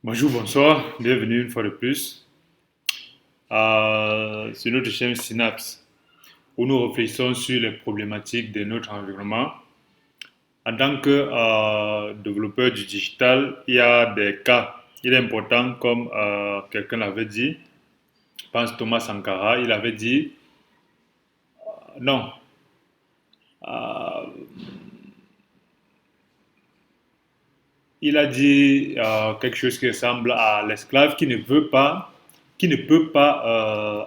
Bonjour, bonsoir, bienvenue une fois de plus sur notre chaîne Synapse où nous réfléchissons sur les problématiques de notre environnement. En tant que développeur du digital, il y a des cas, il est important comme quelqu'un l'avait dit, je pense Thomas Sankara, il avait dit non, euh, il a dit quelque chose qui ressemble à l'esclave qui ne peut pas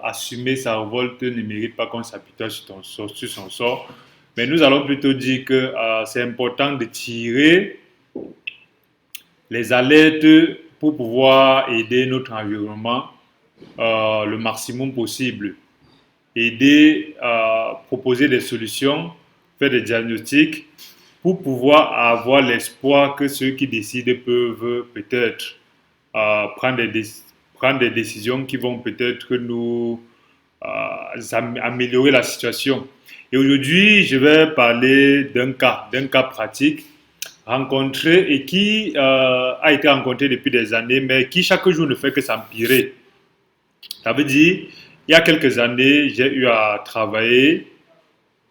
assumer sa révolte, ne mérite pas qu'on s'apitoie sur son sort. Mais nous allons plutôt dire que c'est important de tirer les alertes pour pouvoir aider notre environnement le maximum possible. Aider, proposer des solutions, faire des diagnostics pour pouvoir avoir l'espoir que ceux qui décident peuvent peut-être prendre des décisions qui vont peut-être nous améliorer la situation. Et aujourd'hui, je vais parler d'un cas pratique rencontré et qui a été rencontré depuis des années, mais qui chaque jour ne fait que s'empirer. Ça veut dire, il y a quelques années, j'ai eu à travailler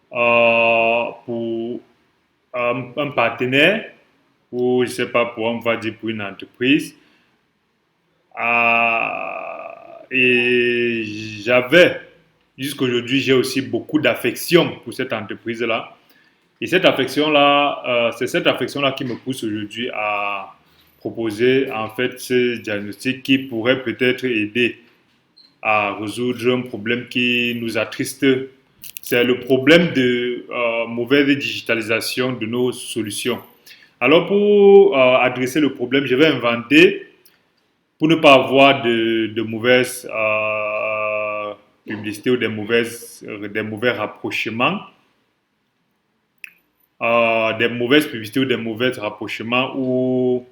pour un partenaire ou je ne sais pas pour, on va dire pour une entreprise. Et jusqu'à aujourd'hui, j'ai aussi beaucoup d'affection pour cette entreprise-là. Et cette affection-là, c'est cette affection-là qui me pousse aujourd'hui à proposer en fait ce diagnostic qui pourrait peut-être aider à résoudre un problème qui nous attriste. C'est le problème de mauvaise digitalisation de nos solutions. Alors pour adresser le problème, je vais inventer, pour ne pas avoir de mauvaises publicités ou des mauvais rapprochements, des mauvaises publicités ou des mauvais rapprochements où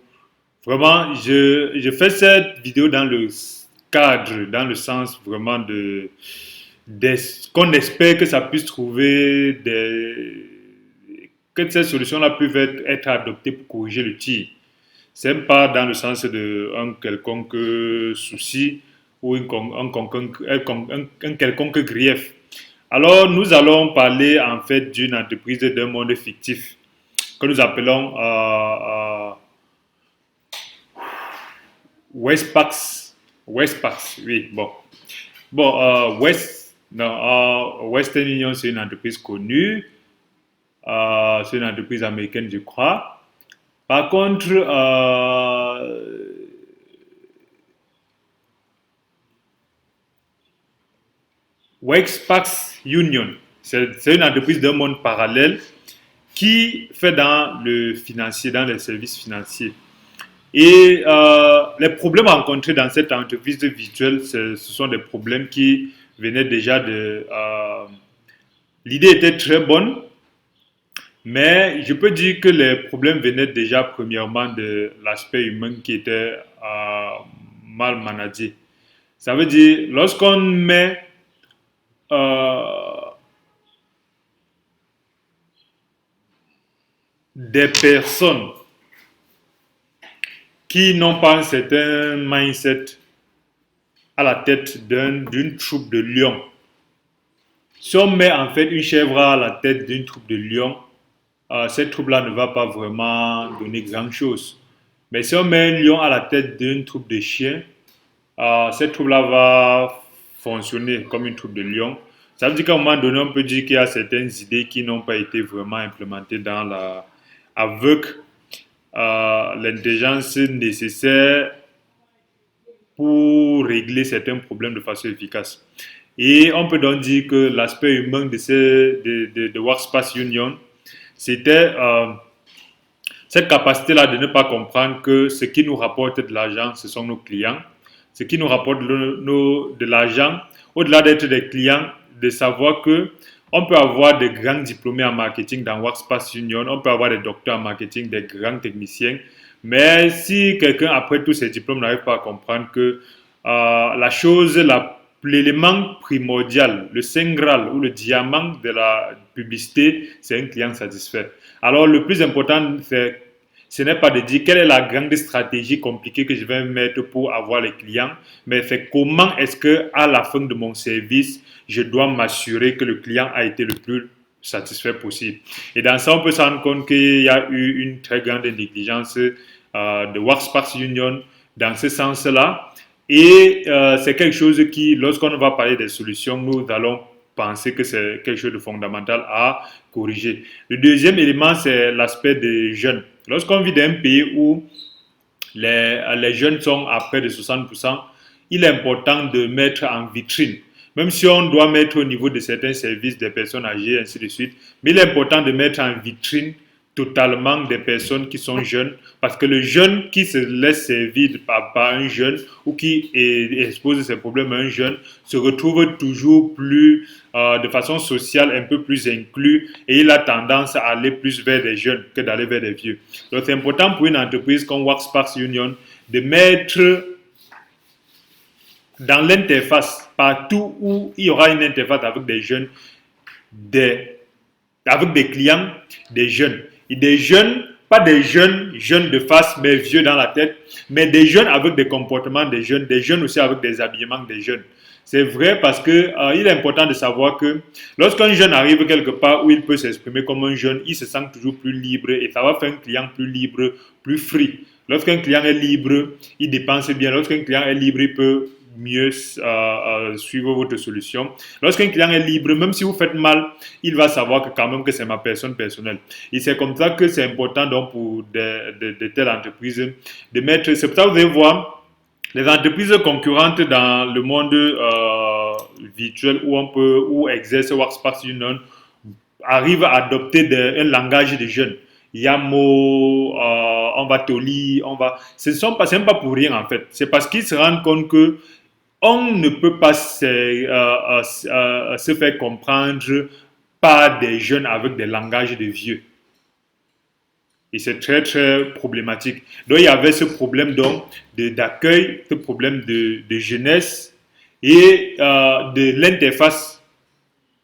vraiment je fais cette vidéo dans le cadre, dans le sens vraiment qu'on espère que ça puisse trouver que ces solutions-là peuvent être adoptées pour corriger le tir. Ce n'est pas dans le sens d'un quelconque souci ou un quelconque grief. Alors, nous allons parler en fait d'une entreprise d'un monde fictif que nous appelons Westpax. Westpax, oui, bon. Bon, Western Union, c'est une entreprise connue. C'est une entreprise américaine, je crois. Par contre, Westpax Union, c'est une entreprise d'un monde parallèle qui fait dans le financier, dans les services financiers. Et les problèmes rencontrés dans cette entreprise virtuelle, ce sont des problèmes qui venaient déjà de... l'idée était très bonne, mais je peux dire que les problèmes venaient déjà premièrement de l'aspect humain qui était mal managé. Ça veut dire, lorsqu'on met euh, des personnes qui n'ont pas un certain mindset à la tête d'une troupe de lions. Si on met en fait une chèvre à la tête d'une troupe de lions, cette troupe-là ne va pas vraiment donner grand-chose. Mais si on met un lion à la tête d'une troupe de chiens, cette troupe-là va fonctionner comme une troupe de lions. Ça veut dire qu'à un moment donné, on peut dire qu'il y a certaines idées qui n'ont pas été vraiment implémentées avec l'intelligence nécessaire pour régler certains problèmes de façon efficace. Et on peut donc dire que l'aspect humain de Workspace Union, c'était cette capacité-là de ne pas comprendre que ce qui nous rapporte de l'argent, ce sont nos clients. Ce qui nous rapporte de l'argent, au-delà d'être des clients, de savoir que on peut avoir des grands diplômés en marketing dans Workspace Union, on peut avoir des docteurs en marketing, des grands techniciens, mais si quelqu'un, après tous ces diplômes, n'arrive pas à comprendre que l'élément primordial, le saint graal ou le diamant de la publicité, c'est un client satisfait. Alors, le plus important, c'est Ce n'est pas de dire quelle est la grande stratégie compliquée que je vais mettre pour avoir les clients, mais c'est comment est-ce que à la fin de mon service, je dois m'assurer que le client a été le plus satisfait possible. Et dans ça, on peut se rendre compte qu'il y a eu une très grande négligence de Workspace Union dans ce sens-là. Et c'est quelque chose qui, lorsqu'on va parler des solutions, nous allons penser que c'est quelque chose de fondamental à corriger. Le deuxième élément, c'est l'aspect des jeunes. Lorsqu'on vit dans un pays où les jeunes sont à près de 60%, il est important de mettre en vitrine, même si on doit mettre au niveau de certains services des personnes âgées, et ainsi de suite, mais il est important de mettre en vitrine totalement des personnes qui sont jeunes, parce que le jeune qui se laisse servir par un jeune ou qui expose ses problèmes à un jeune se retrouve toujours plus, de façon sociale, un peu plus inclus et il a tendance à aller plus vers des jeunes que d'aller vers des vieux. Donc c'est important pour une entreprise comme Workspace Union de mettre dans l'interface, partout où il y aura une interface avec des jeunes, avec des clients, des jeunes. Et des jeunes, pas des jeunes de face, mais vieux dans la tête, mais des jeunes avec des comportements des jeunes aussi avec des habillements des jeunes. C'est vrai parce que il est important de savoir que lorsqu'un jeune arrive quelque part où il peut s'exprimer comme un jeune, il se sent toujours plus libre et ça va faire un client plus libre, plus free. Lorsqu'un client est libre, il dépense bien. Lorsqu'un client est libre, il peut mieux suivre votre solution. Lorsqu'un client est libre, même si vous faites mal, il va savoir que quand même que c'est ma personne personnelle. Et c'est comme ça que c'est important donc pour de telles entreprises de mettre. C'est pour ça que vous allez voir les entreprises concurrentes dans le monde virtuel où exerce Workspace Union arrivent à adopter un langage de jeunes. Yamo, on va Toli, on va. Ce n'est même pas pour rien en fait. C'est parce qu'ils se rendent compte que on ne peut pas se faire comprendre par des jeunes avec des langages de vieux. Et c'est très, très problématique. Donc, il y avait ce problème d'accueil, ce problème de jeunesse et de l'interface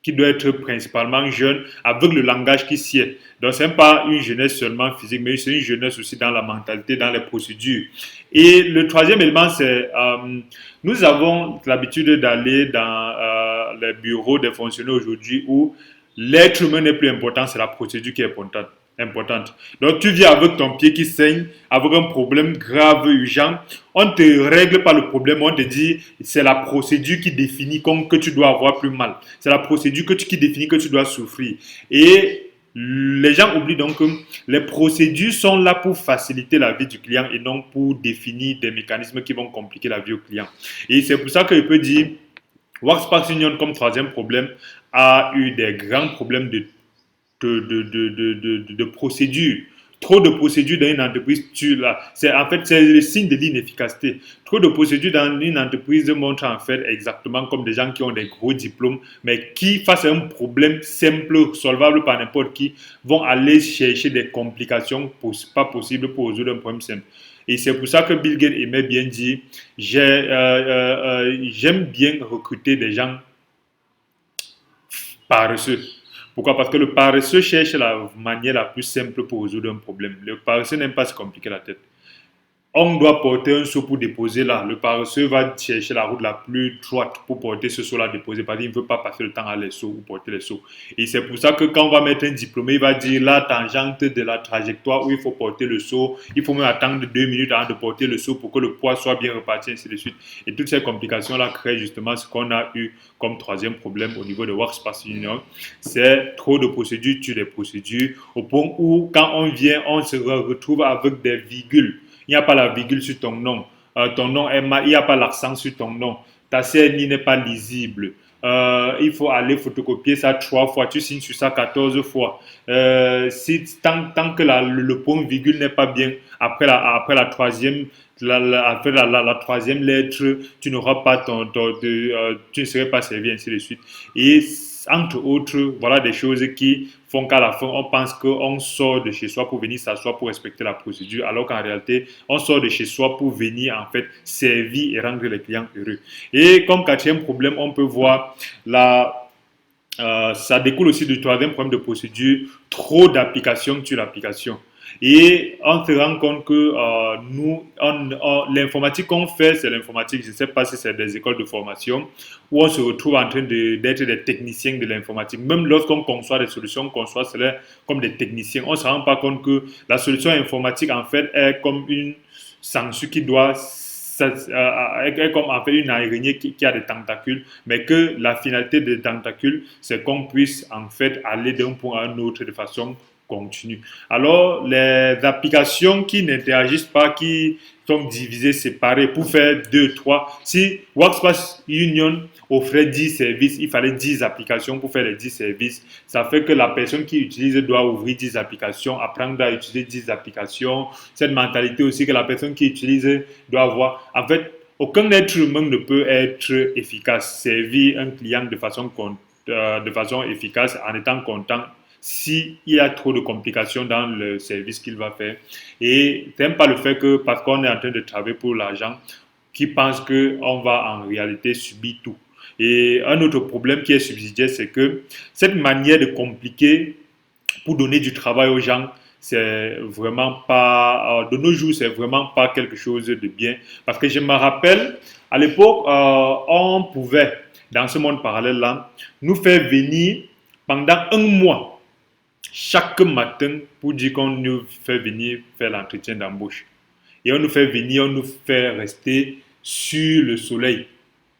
qui doit être principalement jeune avec le langage qui sied. Donc, ce n'est pas une jeunesse seulement physique, mais c'est une jeunesse aussi dans la mentalité, dans les procédures. Et le troisième élément, c'est nous avons l'habitude d'aller dans les bureaux des fonctionnaires aujourd'hui où l'être humain n'est plus important, c'est la procédure qui est importante. Donc tu viens avec ton pied qui saigne, avec un problème grave, urgent, on ne te règle pas le problème, on te dit c'est la procédure qui définit que tu dois avoir plus mal. C'est la procédure qui définit que tu dois souffrir. Et les gens oublient donc que les procédures sont là pour faciliter la vie du client et non pour définir des mécanismes qui vont compliquer la vie au client. Et c'est pour ça que je peux dire Workspace Union comme troisième problème a eu des grands problèmes de procédures. Trop de procédures dans une entreprise en fait, c'est le signe de l'inefficacité. Trop de procédures dans une entreprise montrent en fait exactement comme des gens qui ont des gros diplômes, mais qui, face à un problème simple, solvable par n'importe qui, vont aller chercher des complications pas possibles pour résoudre un problème simple. Et c'est pour ça que Bill Gates aimait bien dire, j'aime bien recruter des gens paresseux. Pourquoi? Parce que le paresseux cherche la manière la plus simple pour résoudre un problème. Le paresseux n'aime pas se compliquer la tête. On doit porter un seau pour déposer là. Le paresseux va chercher la route la plus droite pour porter ce seau-là déposer parce qu'il ne veut pas passer le temps à les seaux ou porter les seaux. Et c'est pour ça que quand on va mettre un diplômé, il va dire la tangente de la trajectoire où il faut porter le seau. Il faut même attendre 2 minutes avant de porter le seau pour que le poids soit bien reparti, ainsi de suite. Et toutes ces complications-là créent justement ce qu'on a eu comme troisième problème au niveau de Workspace Union. C'est trop de procédures, tuer des procédures, au point où quand on vient, on se retrouve avec des virgules. Il n'y a pas la virgule sur ton nom. Ton nom est mal, il n'y a pas l'accent sur ton nom. Ta CNI n'est pas lisible. Il faut aller photocopier ça 3 fois. Tu signes sur ça 14 fois. Tant que le point virgule n'est pas bien, après la troisième, après la troisième lettre, tu n'auras pas tu ne serais pas servi, ainsi de suite. Et entre autres, voilà des choses qui font qu'à la fin, on pense qu'on sort de chez soi pour venir s'asseoir pour respecter la procédure, alors qu'en réalité, on sort de chez soi pour venir en fait servir et rendre les clients heureux. Et comme quatrième problème, on peut voir ça découle aussi du troisième problème de procédure, trop d'applications sur l'application. Et on se rend compte que l'informatique qu'on fait, c'est l'informatique. Je ne sais pas si c'est des écoles de formation où on se retrouve en train d'être des techniciens de l'informatique. Même lorsqu'on conçoit des solutions, on conçoit cela comme des techniciens. On ne se rend pas compte que la solution informatique, en fait, est comme une sangsue qui doit est comme en fait une araignée qui a des tentacules, mais que la finalité des tentacules, c'est qu'on puisse en fait aller d'un point à un autre de façon continue. Alors, les applications qui n'interagissent pas, qui sont divisées, séparées pour faire 2, 3. Si Workspace Union offrait 10 services, il fallait 10 applications pour faire les 10 services. Ça fait que la personne qui utilise doit ouvrir 10 applications, apprendre à utiliser 10 applications. Cette mentalité aussi que la personne qui utilise doit avoir. En fait, aucun être humain ne peut être efficace, servir un client de façon efficace en étant content s'il y a trop de complications dans le service qu'il va faire. Et ce n'est pas le fait que parce qu'on est en train de travailler pour l'argent, qui pense qu'on va en réalité subir tout. Et un autre problème qui est subsidiaire, c'est que cette manière de compliquer pour donner du travail aux gens, c'est vraiment pas, de nos jours, c'est vraiment pas quelque chose de bien. Parce que je me rappelle, à l'époque, on pouvait, dans ce monde parallèle-là, nous faire venir pendant un mois chaque matin pour dire qu'on nous fait venir faire l'entretien d'embauche. Et on nous fait venir, on nous fait rester sur le soleil.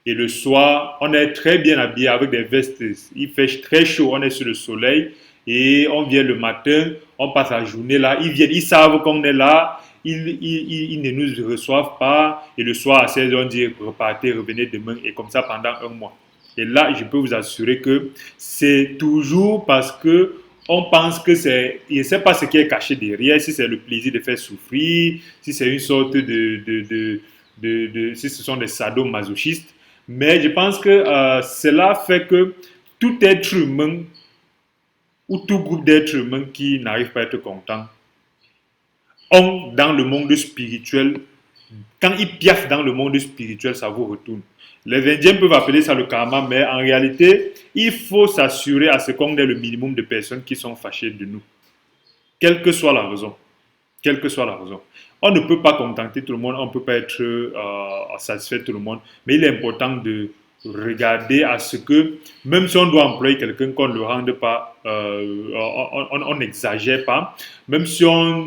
Et le soir, on est très bien habillé avec des vestes. Il fait très chaud, on est sur le soleil. Et on vient le matin, on passe la journée là. Ils viennent, ils savent qu'on est là. Ils ne nous reçoivent pas. Et le soir à 16h, on dit repartez, revenez demain. Et comme ça pendant un mois. Et là, je peux vous assurer que c'est toujours parce que on pense que c'est, je ne sais pas ce qui est caché derrière, si c'est le plaisir de faire souffrir, si c'est une sorte si ce sont des sadomasochistes. Mais je pense que cela fait que tout être humain ou tout groupe d'êtres humains qui n'arrive pas à être content ont dans le monde spirituel, quand ils piaffent dans le monde spirituel, ça vous retourne. Les Indiens peuvent appeler ça le karma, mais en réalité, il faut s'assurer à ce qu'on ait le minimum de personnes qui sont fâchées de nous. Quelle que soit la raison. Quelle que soit la raison. On ne peut pas contenter tout le monde, on ne peut pas être satisfait tout le monde, mais il est important de regarder à ce que, même si on doit employer quelqu'un, qu'on ne le rende pas, on n'exagère pas, même si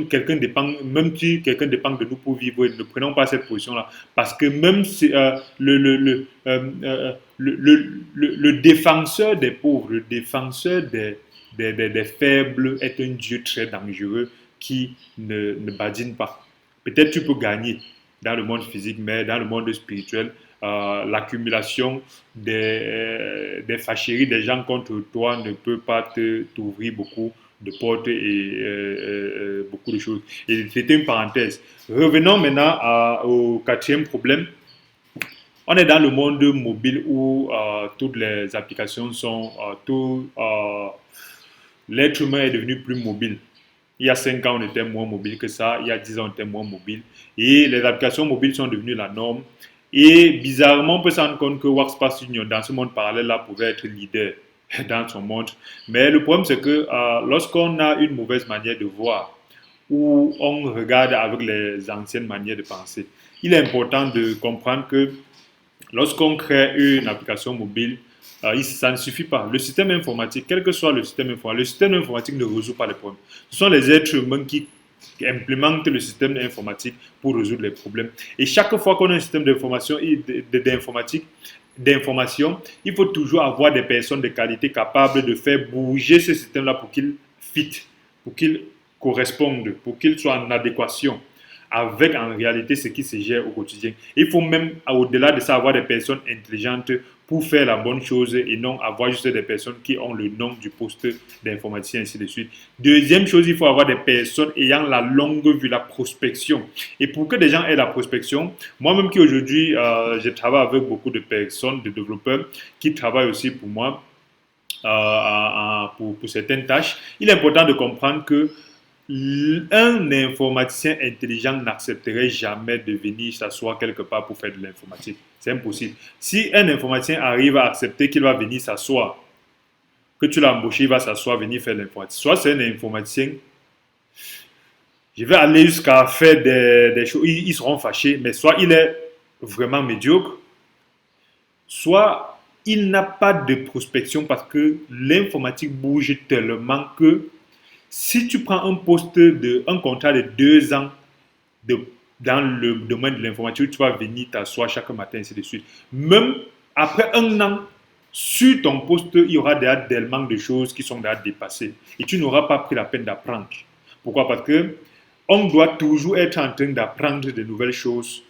quelqu'un dépend, même si quelqu'un dépend de nous pour vivre, ne prenons pas cette position-là, parce que même si le défenseur des pauvres, le défenseur des faibles est un Dieu très dangereux qui ne badine pas. Peut-être tu peux gagner dans le monde physique, mais dans le monde spirituel, l'accumulation des fâcheries des gens contre toi ne peut pas t'ouvrir beaucoup de portes et beaucoup de choses. Et c'était une parenthèse. Revenons maintenant au quatrième problème. On est dans le monde mobile où toutes les applications sont... l'être humain est devenu plus mobile. Il y a 5 ans, on était moins mobile que ça. Il y a 10 ans, on était moins mobile. Et les applications mobiles sont devenues la norme. Et bizarrement, on peut se rendre compte que Workspace Union, dans ce monde parallèle-là, pouvait être leader dans son monde. Mais le problème, c'est que lorsqu'on a une mauvaise manière de voir, ou on regarde avec les anciennes manières de penser, il est important de comprendre que lorsqu'on crée une application mobile, ça ne suffit pas. Le système informatique, quel que soit le système informatique ne résout pas les problèmes. Ce sont les êtres humains qui implémentent le système informatique pour résoudre les problèmes. Et chaque fois qu'on a un système d'information d'information, il faut toujours avoir des personnes de qualité capables de faire bouger ce système-là pour qu'il fit, pour qu'il corresponde, pour qu'il soit en adéquation avec en réalité ce qui se gère au quotidien. Il faut même, au-delà de ça, avoir des personnes intelligentes pour faire la bonne chose et non avoir juste des personnes qui ont le nom du poste d'informaticien, ainsi de suite. Deuxième chose, il faut avoir des personnes ayant la longue vue, la prospection. Et pour que des gens aient la prospection, moi-même qui aujourd'hui, je travaille avec beaucoup de personnes, de développeurs qui travaillent aussi pour moi, pour certaines tâches, il est important de comprendre que un informaticien intelligent n'accepterait jamais de venir s'asseoir quelque part pour faire de l'informatique. C'est impossible. Si un informaticien arrive à accepter qu'il va venir s'asseoir, que tu l'as embauché, il va s'asseoir, venir faire l'informatique. Soit c'est un informaticien Je vais aller jusqu'à faire des choses. Ils seront fâchés, mais soit il est vraiment médiocre, soit il n'a pas de prospection parce que l'informatique bouge tellement que si tu prends un poste un contrat de 2 ans de, dans le domaine de l'informatique, tu vas venir t'asseoir chaque matin, ainsi de suite. Même après un an, sur ton poste, il y aura déjà tellement de choses qui sont déjà dépassées et tu n'auras pas pris la peine d'apprendre. Pourquoi? Parce que on doit toujours être en train d'apprendre de nouvelles choses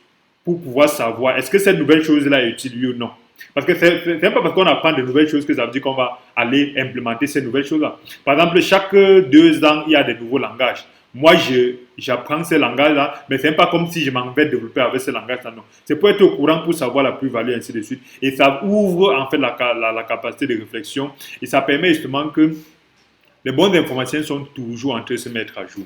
pour pouvoir savoir est-ce que cette nouvelle chose-là est utile oui ou non. Parce que c'est pas parce qu'on apprend de nouvelles choses que ça veut dire qu'on va aller implémenter ces nouvelles choses-là. Par exemple, chaque 2 ans, il y a des nouveaux langages. Moi, j'apprends ces langages-là, mais ce n'est pas comme si je m'en vais développer avec ces langages-là, non. C'est pour être au courant, pour savoir la plus-value, ainsi de suite. Et ça ouvre en fait la capacité de réflexion et ça permet justement que les bons informaticiens sont toujours en train de se mettre à jour.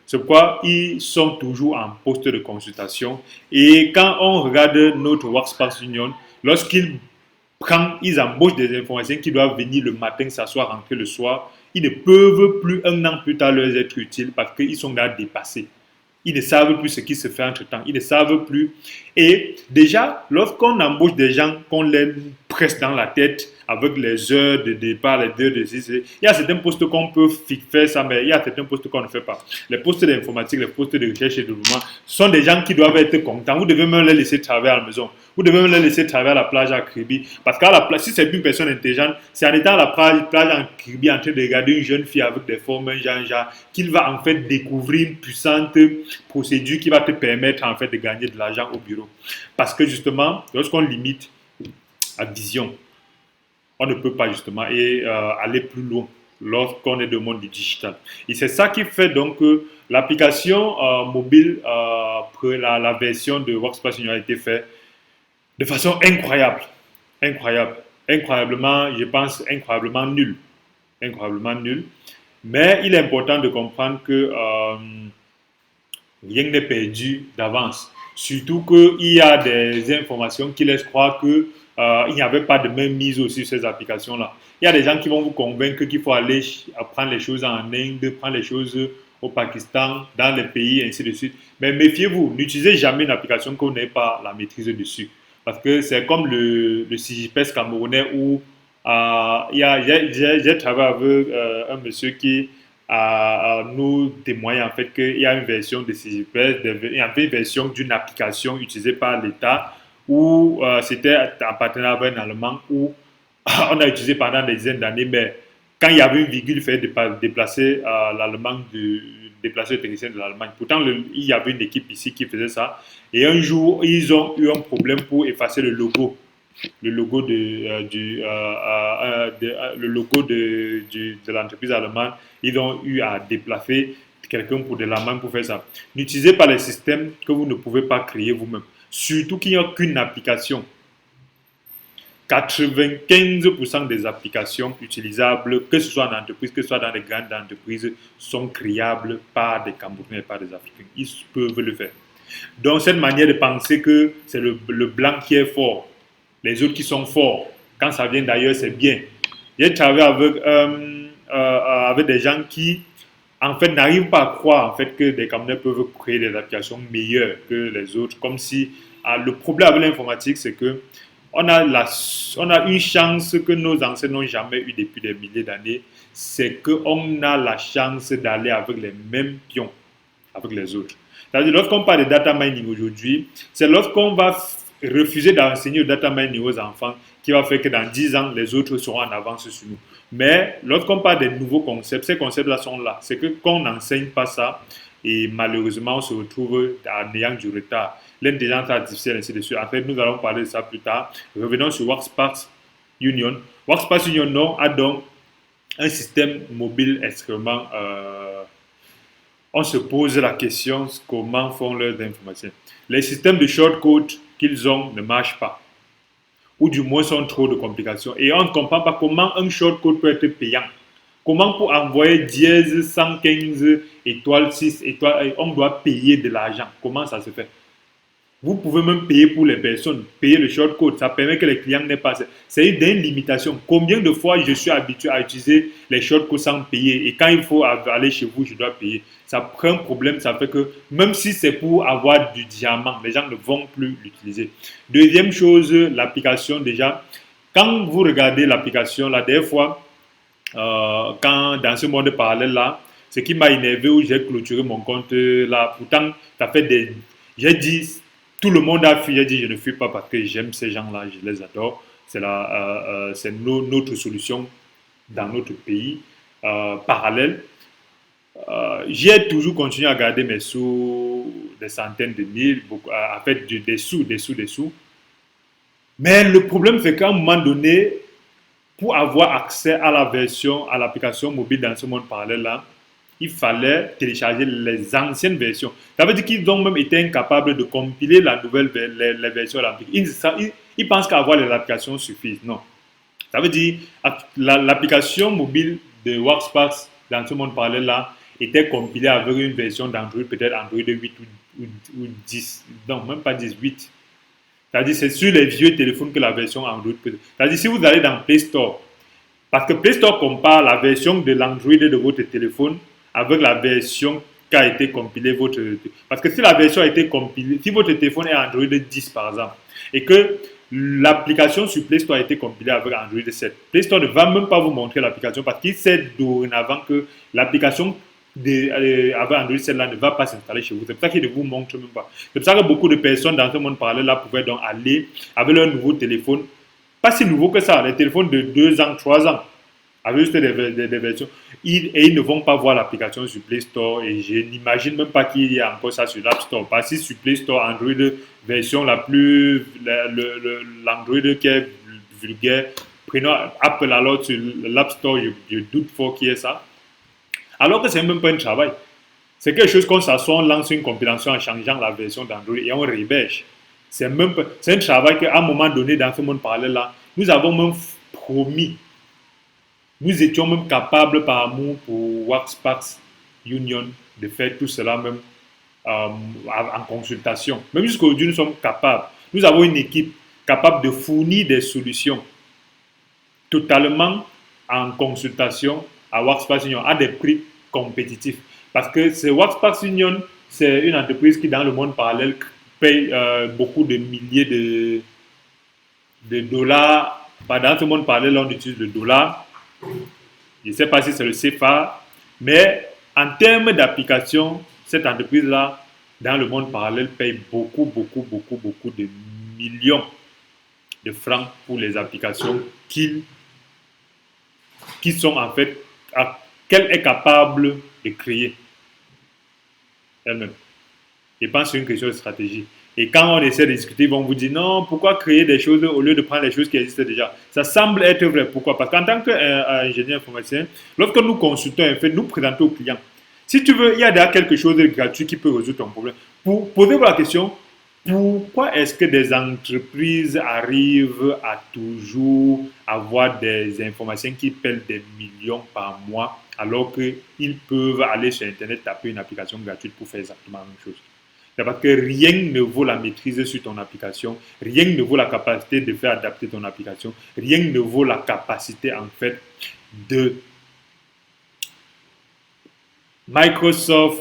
C'est pourquoi ils sont toujours en poste de consultation. Et quand on regarde notre Workspace Union, lorsqu'ils ils embauchent des informaticiens qui doivent venir le matin, s'asseoir, rentrer le soir, ils ne peuvent plus un an plus tard leur être utiles parce qu'ils sont là dépassés. Ils ne savent plus ce qui se fait entre temps. Ils ne savent plus. Et déjà, lorsqu'on embauche des gens qu'on les presse dans la tête avec les heures de départ, les heures de... Il y a certains postes qu'on peut faire ça, mais il y a certains postes qu'on ne fait pas. Les postes d'informatique, les postes de recherche et de développement sont des gens qui doivent être contents. Vous devez même les laisser travailler à la maison. Vous devez même les laisser travailler à la plage à Kribi. Parce qu'à la plage, si c'est une personne intelligente, c'est en étant à la plage en Kribi en train de regarder une jeune fille avec des formes genre qu'il va en fait découvrir une puissante procédure qui va te permettre en fait de gagner de l'argent au bureau. Parce que justement, lorsqu'on limite à vision, on ne peut pas justement aller plus loin lorsqu'on est dans le monde du digital. Et c'est ça qui fait donc que l'application mobile, la version de Workspace a été faite de façon incroyable. Incroyable. Incroyablement, je pense, incroyablement nul. Incroyablement nul. Mais il est important de comprendre que rien n'est perdu d'avance. Surtout qu'il y a des informations qui laissent croire qu'il n'y avait pas de même mise sur ces applications-là. Il y a des gens qui vont vous convaincre qu'il faut aller apprendre les choses en Inde, prendre les choses au Pakistan, dans les pays, ainsi de suite. Mais méfiez-vous, n'utilisez jamais une application qu'on n'ait pas la maîtrise dessus. Parce que c'est comme le CIGIPES camerounais où j'ai travaillé avec un monsieur qui nous témoigne en fait qu'il y a une version de CIGIPES, il y a une version d'une application utilisée par l'État où c'était en partenariat avec un Allemand où on a utilisé pendant des dizaines d'années, mais quand il y avait une virgule, il fallait déplacer l'Allemand déplacer le technicien de l'Allemagne. Pourtant, il y avait une équipe ici qui faisait ça. Et un jour, ils ont eu un problème pour effacer le logo. Le logo de l'entreprise allemande. Ils ont eu à déplacer quelqu'un pour de l'Allemagne pour faire ça. N'utilisez pas les systèmes que vous ne pouvez pas créer vous-même. Surtout qu'il n'y a qu'une application. 95% des applications utilisables, que ce soit en entreprise, que ce soit dans les grandes entreprises, sont créables par des Camerounais et par des Africains. Ils peuvent le faire. Donc, cette manière de penser que c'est le blanc qui est fort, les autres qui sont forts, quand ça vient d'ailleurs, c'est bien. J'ai travaillé avec des gens qui, en fait, n'arrivent pas à croire en fait, que des Camerounais peuvent créer des applications meilleures que les autres. Comme si le problème avec l'informatique, c'est que on a une chance que nos ancêtres n'ont jamais eu depuis des milliers d'années, c'est qu'on a la chance d'aller avec les mêmes pions avec les autres. C'est-à-dire, lorsqu'on parle de data mining aujourd'hui, c'est lorsqu'on va refuser d'enseigner le data mining aux enfants qui va faire que dans 10 ans, les autres seront en avance sur nous. Mais lorsqu'on parle des nouveaux concepts, ces concepts-là sont là. C'est que qu'on n'enseigne pas ça, et malheureusement, on se retrouve en ayant du retard. L'intelligence artificielle, ainsi de suite. En fait, nous allons parler de ça plus tard. Revenons sur Workspace Union. Workspace Union a donc un système mobile extrêmement... on se pose la question comment font leurs informations. Les systèmes de shortcode qu'ils ont ne marchent pas. Ou du moins sont trop de complications. Et on ne comprend pas comment un shortcode peut être payant. Comment pour envoyer dièse 115 étoiles 6 étoiles, on doit payer de l'argent. Comment ça se fait? Vous pouvez même payer pour les personnes, payer le shortcode. Ça permet que les clients n'aient pas. C'est une limitation. Combien de fois je suis habitué à utiliser les shortcodes sans payer et quand il faut aller chez vous, je dois payer. Ça prend un problème. Ça fait que même si c'est pour avoir du diamant, les gens ne vont plus l'utiliser. Deuxième chose, l'application déjà. Quand vous regardez l'application, la dernière fois, quand dans ce monde parallèle là, ce qui m'a énervé où j'ai clôturé mon compte là, pourtant, ça fait des. J'ai dit, tout le monde a fui, j'ai dit, je ne fuis pas parce que j'aime ces gens-là, je les adore. C'est notre solution dans notre pays parallèle. J'ai toujours continué à garder mes sous, des centaines de mille, à faire des sous, des sous, des sous. Mais le problème, c'est qu'à un moment donné, pour avoir accès à la version, à l'application mobile dans ce monde parallèle-là, il fallait télécharger les anciennes versions. Ça veut dire qu'ils ont même été incapables de compiler la nouvelle, les versions de l'application. Ils pensent qu'avoir les applications suffit. Non. Ça veut dire l'application mobile de Workspace dans ce monde parallèle-là était compilée avec une version d'Android, peut-être Android 8 ou 10. Non, même pas 18. C'est-à-dire c'est sur les vieux téléphones que la version Android peut. C'est-à-dire si vous allez dans Play Store, parce que Play Store compare la version de l'Android de votre téléphone avec la version qui a été compilée votre. Parce que si la version a été compilée, si votre téléphone est Android 10 par exemple, et que l'application sur Play Store a été compilée avec Android 7, Play Store ne va même pas vous montrer l'application parce qu'il sait dorénavant que l'application avec Android 7 là ne va pas s'installer chez vous. C'est pour ça qu'il ne vous montre même pas. C'est pour ça que beaucoup de personnes dans ce monde parallèle là pouvaient donc aller avec leur nouveau téléphone, pas si nouveau que ça, les téléphones de 2 ans, 3 ans, avec juste des versions, et ils ne vont pas voir l'application sur Play Store et je n'imagine même pas qu'il y ait encore ça sur l'App Store. Parce que sur Play Store, Android version la plus, l'Android qui est vulgaire, prenons Apple alors sur l'App Store, je doute fort qu'il y ait ça. Alors que ce n'est même pas un travail. C'est quelque chose qu'on s'assoit, on lance une compilation en changeant la version d'Android et on rebêche. C'est un travail qu'à un moment donné, dans ce monde parallèle-là, nous avons même promis. Nous étions même capables, par amour pour Workspace Union, de faire tout cela même en consultation. Même jusqu'aujourd'hui, nous sommes capables. Nous avons une équipe capable de fournir des solutions totalement en consultation à Workspace Union à des prix compétitifs. Parce que Workspace Union, c'est une entreprise qui, dans le monde parallèle, paye beaucoup de milliers de dollars. Dans ce monde parallèle, on utilise le dollar. Je ne sais pas si c'est le CFA, mais en termes d'application, cette entreprise-là, dans le monde parallèle, paye beaucoup de millions de francs pour les applications qui sont en fait, qu'elle est capable de créer elle-même. Je pense que c'est une question de stratégie. Et quand on essaie de discuter, ils vont vous dire non, pourquoi créer des choses au lieu de prendre les choses qui existent déjà? Ça semble être vrai. Pourquoi? Parce qu'en tant qu'ingénieur informaticien, lorsque nous consultons un fait, nous présentons au client. Si tu veux, il y a déjà quelque chose de gratuit qui peut résoudre ton problème. Posez-vous la question, pourquoi est-ce que des entreprises arrivent à toujours avoir des informations qui pèlent des millions par mois alors qu'ils peuvent aller sur Internet taper une application gratuite pour faire exactement la même chose? C'est parce que rien ne vaut la maîtrise sur ton application, rien ne vaut la capacité de faire adapter ton application, rien ne vaut la capacité en fait de Microsoft,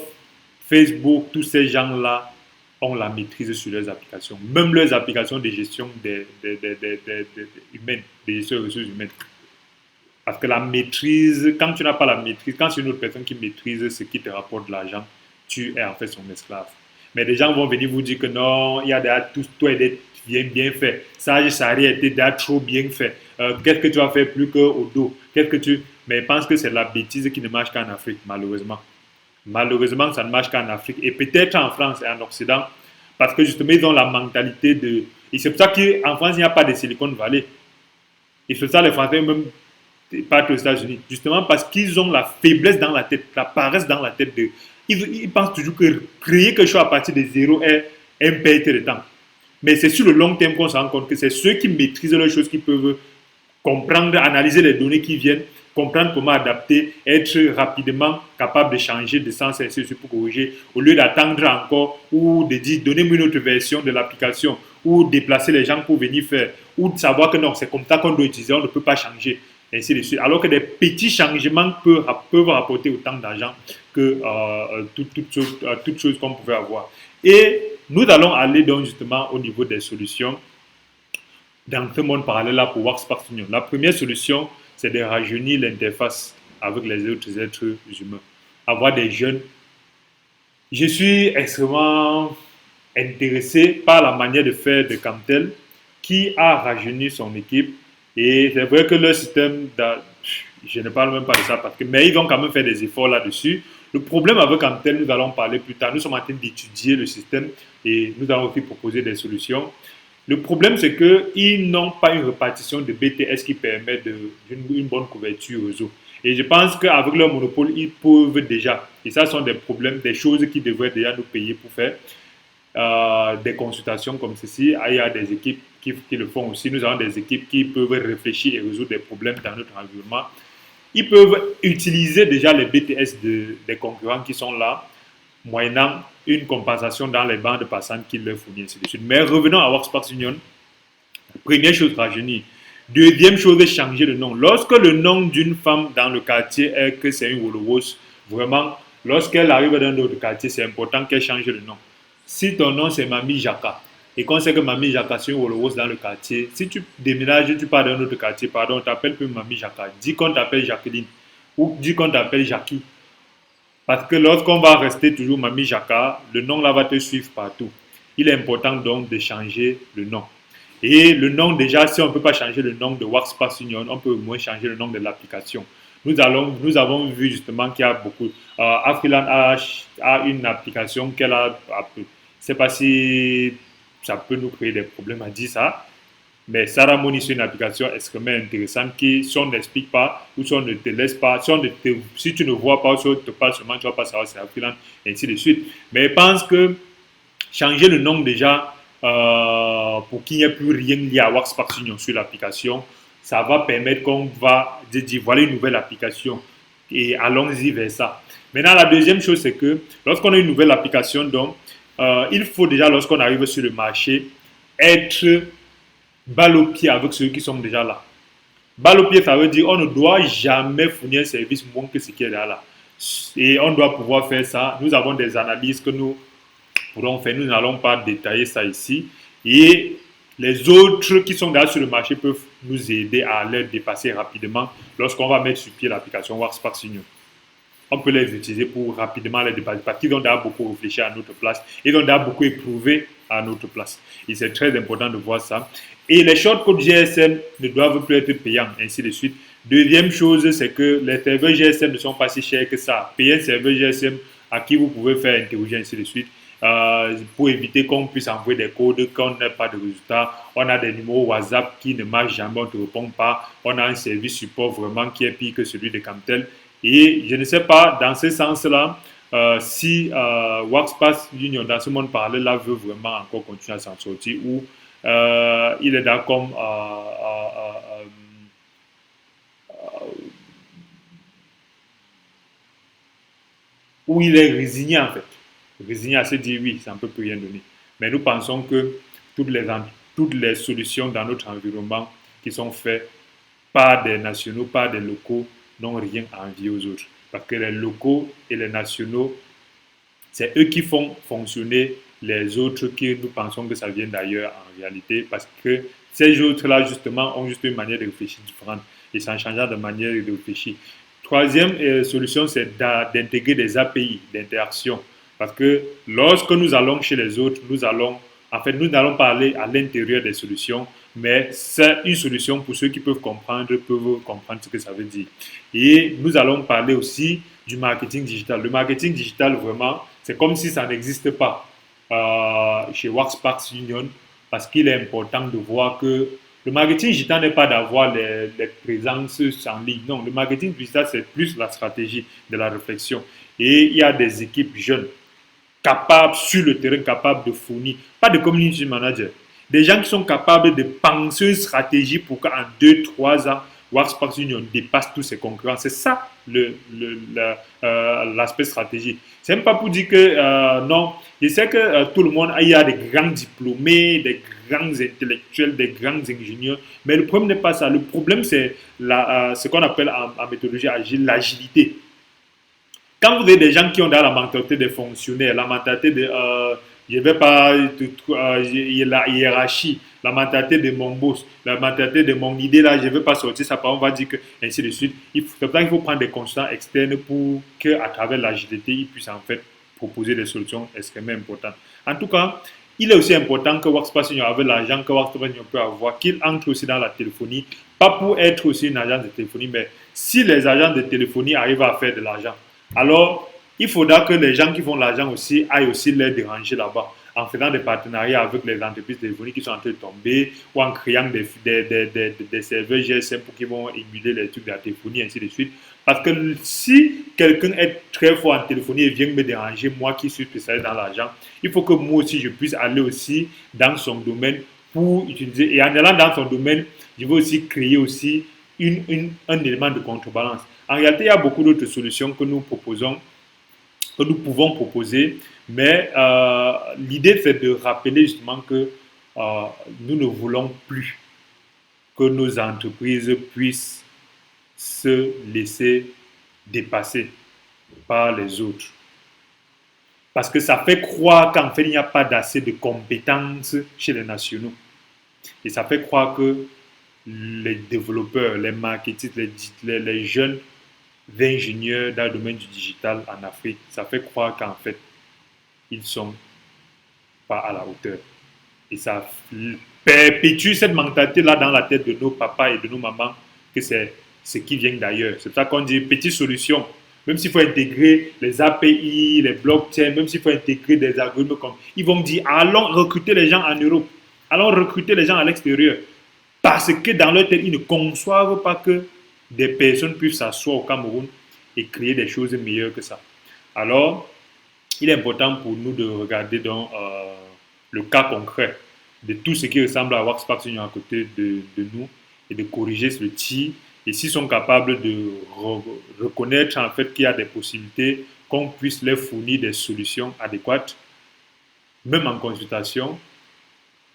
Facebook, tous ces gens-là ont la maîtrise sur leurs applications, même leurs applications de gestion humaines, de gestion des ressources humaines. Parce que la maîtrise, quand tu n'as pas la maîtrise, quand c'est une autre personne qui maîtrise ce qui te rapporte de l'argent, tu es en fait son esclave. Mais des gens vont venir vous dire que non, il y a déjà tout est bien fait. Ça a été déjà trop bien fait. Qu'est-ce que tu vas faire plus qu'au dos? Mais je pense que c'est la bêtise qui ne marche qu'en Afrique, malheureusement. Malheureusement, ça ne marche qu'en Afrique et peut-être en France et en Occident parce que justement, ils ont la mentalité de. Et c'est pour ça qu'en France, il n'y a pas de Silicon Valley. Et c'est ça, les Français, même partent aux États-Unis. Justement parce qu'ils ont la faiblesse dans la tête, la paresse dans la tête de. Ils pensent toujours que créer quelque chose à partir de zéro est un perte de temps. Mais c'est sur le long terme qu'on se rend compte que c'est ceux qui maîtrisent les choses qui peuvent comprendre, analyser les données qui viennent, comprendre comment adapter, être rapidement capable de changer de sens et ainsi de suite pour corriger, au lieu d'attendre encore ou de dire donnez-moi une autre version de l'application ou déplacer les gens pour venir faire ou de savoir que non, c'est comme ça qu'on doit utiliser, on ne peut pas changer, et ainsi de suite. Alors que des petits changements peuvent rapporter autant d'argent que toutes choses qu'on pouvait avoir. Et nous allons aller donc justement au niveau des solutions dans ce monde parallèle-là pour Workspace Union. La première solution, c'est de rajeunir l'interface avec les autres êtres humains. Avoir des jeunes. Je suis extrêmement intéressé par la manière de faire de Camtel qui a rajeuni son équipe. Et c'est vrai que le système, je ne parle même pas de ça, mais ils vont quand même faire des efforts là-dessus. Le problème avec Camtel, nous allons parler plus tard. Nous sommes en train d'étudier le système et nous allons aussi proposer des solutions. Le problème, c'est qu'ils n'ont pas une répartition de BTS qui permet une bonne couverture réseau. Et je pense qu'avec leur monopole, ils peuvent déjà, et ça sont des problèmes, des choses qu'ils devraient déjà nous payer pour faire, des consultations comme ceci. Il y a des équipes qui le font aussi. Nous avons des équipes qui peuvent réfléchir et résoudre des problèmes dans notre environnement. Ils peuvent utiliser déjà les BTS des concurrents qui sont là, moyennant une compensation dans les bandes passantes qu'ils leur fournissent. Mais revenons à Workspace Union. Première chose, rajeunir. Deuxième chose, changer le nom. Lorsque le nom d'une femme dans le quartier est que c'est une Wolowos, vraiment, lorsqu'elle arrive dans notre quartier, c'est important qu'elle change le nom. Si ton nom c'est Mamie Jaka, et qu'on sait que Mamie Jaka c'est une Wolowos dans le quartier, si tu déménages, tu pars dans notre quartier, pardon, on t'appelle plus Mamie Jaka, dis qu'on t'appelle Jacqueline, ou dis qu'on t'appelle Jackie. Parce que lorsqu'on va rester toujours Mamie Jaka, le nom là va te suivre partout. Il est important donc de changer le nom. Et le nom déjà, si on ne peut pas changer le nom de Workspace Union, on peut au moins changer le nom de l'application. Nous avons vu justement qu'il y a beaucoup. Afriland a une application qu'elle a. Je ne sais pas si ça peut nous créer des problèmes à dire ça. Mais Saramoni, c'est une application extrêmement intéressante qui, si on n'explique pas, ou si on ne te laisse pas, si tu ne vois pas, si on te parle seulement, tu ne vas pas savoir c'est Afriland, et ainsi de suite. Mais je pense que changer le nom déjà, pour qu'il n'y ait plus rien lié à Workspace Union sur l'application, ça va permettre qu'on va dire voilà une nouvelle application et allons-y vers ça. Maintenant, la deuxième chose, c'est que lorsqu'on a une nouvelle application, donc, il faut déjà, lorsqu'on arrive sur le marché, être balle au pied avec ceux qui sont déjà là. Balle au pied, ça veut dire qu'on ne doit jamais fournir un service moins que ce qui est là. Et on doit pouvoir faire ça. Nous avons des analyses que nous pourrons faire. Nous n'allons pas détailler ça ici. Et les autres qui sont déjà sur le marché peuvent nous aider à les dépasser rapidement lorsqu'on va mettre sur pied l'application Workspace Union. On peut les utiliser pour rapidement les dépasser parce qu'ils ont déjà beaucoup réfléchi à notre place. Ils ont déjà beaucoup éprouvé à notre place. Et c'est très important de voir ça. Et les shortcodes GSM ne doivent plus être payants, ainsi de suite. Deuxième chose, c'est que les serveurs GSM ne sont pas si chers que ça. Payer un serveur GSM à qui vous pouvez faire interroger, ainsi de suite. Pour éviter qu'on puisse envoyer des codes quand on n'a pas de résultat. On a des numéros WhatsApp qui ne marchent jamais, on ne te répond pas. On a un service support vraiment qui est pire que celui de Camtel. Et je ne sais pas, dans ce sens-là, si Workspace Union, dans ce monde parallèle-là, veut vraiment encore continuer à s'en sortir ou il est là comme où il est résigné en fait. Résigné à se dire oui, ça ne peut plus rien donner. Mais nous pensons que toutes les solutions dans notre environnement qui sont faites par des nationaux, par des locaux, n'ont rien à envier aux autres. Parce que les locaux et les nationaux, c'est eux qui font fonctionner les autres qui nous pensons que ça vient d'ailleurs en réalité. Parce que ces autres-là, justement, ont juste une manière de réfléchir différente. Et c'est en changeant de manière de réfléchir. Troisième solution, c'est d'intégrer des API d'interaction. Parce que lorsque nous allons chez les autres, nous n'allons pas aller à l'intérieur des solutions, mais c'est une solution pour ceux qui peuvent comprendre ce que ça veut dire. Et nous allons parler aussi du marketing digital. Le marketing digital, vraiment, c'est comme si ça n'existe pas chez Workspace Union, parce qu'il est important de voir que le marketing digital n'est pas d'avoir les présences en ligne. Non, le marketing digital, c'est plus la stratégie de la réflexion. Et il y a des équipes jeunes capables sur le terrain, capables de fournir, pas de community manager, des gens qui sont capables de penser une stratégie pour qu'en 2-3 ans, Workspace Union dépasse tous ses concurrents. C'est ça l'aspect stratégique. C'est même pas pour dire que non. Je sais que tout le monde, il y a des grands diplômés, des grands intellectuels, des grands ingénieurs. Mais le problème n'est pas ça. Le problème, c'est ce qu'on appelle en méthodologie agile l'agilité. Quand vous avez des gens qui ont dans la mentalité des fonctionnaires, la mentalité de je ne vais pas la hiérarchie, la mentalité de mon boss, la mentalité de mon idée là, je ne vais pas sortir ça, on va dire que ainsi de suite. C'est pour ça qu'il faut prendre des constants externes pour qu'à travers l'agilité, ils puissent en fait proposer des solutions extrêmement importantes. En tout cas, il est aussi important que Workspace Union, avec l'argent que Workspace Union peut avoir, qu'il entre aussi dans la téléphonie, pas pour être aussi une agence de téléphonie, mais si les agences de téléphonie arrivent à faire de l'argent, alors il faudra que les gens qui font l'argent aussi aillent aussi les déranger là-bas en faisant des partenariats avec les entreprises téléphoniques qui sont en train de tomber ou en créant des serveurs GSM pour qu'ils vont émuler les trucs de la téléphonie, ainsi de suite. Parce que si quelqu'un est très fort en téléphonie et vient me déranger, moi qui suis spécialisé dans l'argent, il faut que moi aussi je puisse aller aussi dans son domaine pour utiliser. Et en allant dans son domaine, je veux aussi créer aussi un élément de contrebalance. En réalité, il y a beaucoup d'autres solutions que nous proposons, que nous pouvons proposer, mais l'idée c'est de rappeler justement que nous ne voulons plus que nos entreprises puissent se laisser dépasser par les autres. Parce que ça fait croire qu'en fait, il n'y a pas d'assez de compétences chez les nationaux. Et ça fait croire que les développeurs, les marketing, les jeunes ingénieurs dans le domaine du digital en Afrique, ça fait croire qu'en fait, ils ne sont pas à la hauteur. Et ça perpétue cette mentalité-là dans la tête de nos papas et de nos mamans, que c'est ce qui vient d'ailleurs. C'est pour ça qu'on dit petite solution. Même s'il faut intégrer les API, les blockchains, même s'il faut intégrer des algorithmes comme... Ils vont me dire, allons recruter les gens en Europe. Allons recruter les gens à l'extérieur. Parce que dans leur tête, ils ne conçoivent pas que des personnes puissent s'asseoir au Cameroun et créer des choses meilleures que ça. Alors, il est important pour nous de regarder dans le cas concret de tout ce qui ressemble à Workspace Union à côté de nous et de corriger ce tir. Et s'ils sont capables de reconnaître en fait qu'il y a des possibilités, qu'on puisse leur fournir des solutions adéquates, même en consultation,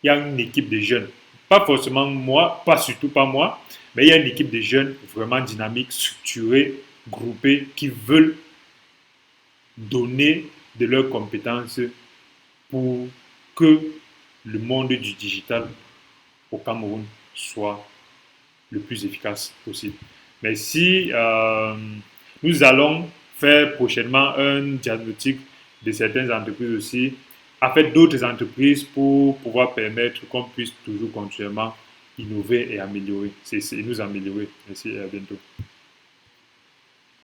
il y a une équipe de jeunes. Pas forcément moi, pas surtout pas moi, mais il y a une équipe de jeunes vraiment dynamiques, structurés, groupés, qui veulent donner de leurs compétences pour que le monde du digital au Cameroun soit le plus efficace possible. Mais si nous allons faire prochainement un diagnostic de certaines entreprises aussi, avec d'autres entreprises pour pouvoir permettre qu'on puisse toujours continuellement innover et améliorer. C'est nous améliorer. Merci et à bientôt.